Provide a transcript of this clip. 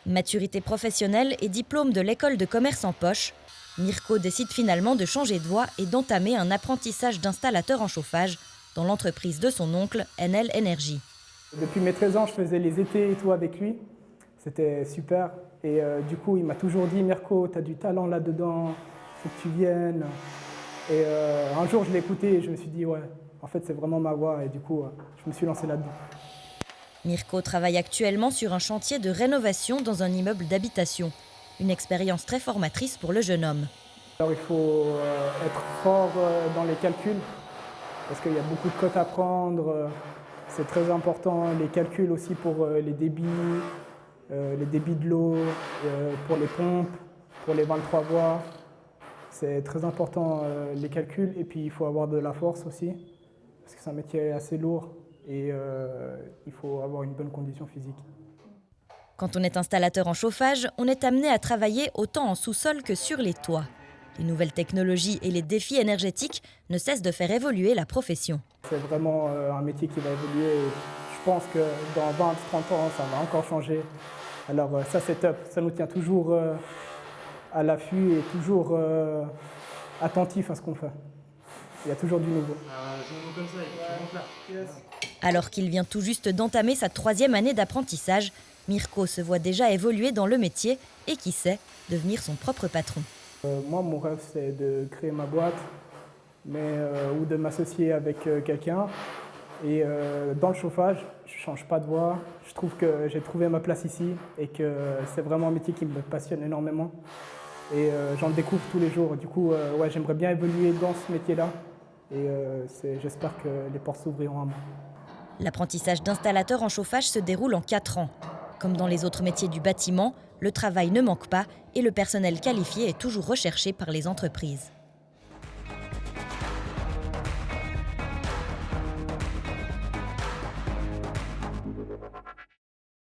Maturité professionnelle et diplôme de l'école de commerce en poche, Mirko décide finalement de changer de voie et d'entamer un apprentissage d'installateur en chauffage dans l'entreprise de son oncle, Enel Energy. Depuis mes 13 ans, je faisais les étés et tout avec lui. C'était super. Et du coup, il m'a toujours dit « Mirko, tu as du talent là-dedans, il faut que tu viennes ». Et un jour, je l'ai écouté et je me suis dit « Ouais, en fait, c'est vraiment ma voie ». Et du coup, je me suis lancé là-dedans. Mirko travaille actuellement sur un chantier de rénovation dans un immeuble d'habitation. Une expérience très formatrice pour le jeune homme. Alors, il faut être fort dans les calculs, parce qu'il y a beaucoup de cotes à prendre. C'est très important, les calculs aussi pour les débits de l'eau, pour les pompes, pour les 23 voies. C'est très important les calculs, et puis il faut avoir de la force aussi, parce que c'est un métier assez lourd et il faut avoir une bonne condition physique. Quand on est installateur en chauffage, on est amené à travailler autant en sous-sol que sur les toits. Les nouvelles technologies et les défis énergétiques ne cessent de faire évoluer la profession. C'est vraiment un métier qui va évoluer et je pense que dans 20-30 ans, ça va encore changer. Alors ça, c'est top. Ça nous tient toujours à l'affût et toujours attentifs à ce qu'on fait. Il y a toujours du nouveau. Alors qu'il vient tout juste d'entamer sa 3e année d'apprentissage, Mirko se voit déjà évoluer dans le métier et qui sait, devenir son propre patron. Moi, mon rêve, c'est de créer ma boîte ou de m'associer avec quelqu'un. Et dans le chauffage, je ne change pas de voie. Je trouve que j'ai trouvé ma place ici et que c'est vraiment un métier qui me passionne énormément. Et j'en découvre tous les jours. Du coup, ouais, j'aimerais bien évoluer dans ce métier-là. Et j'espère que les portes s'ouvriront à moi. L'apprentissage d'installateur en chauffage se déroule en 4 ans. Comme dans les autres métiers du bâtiment, le travail ne manque pas et le personnel qualifié est toujours recherché par les entreprises.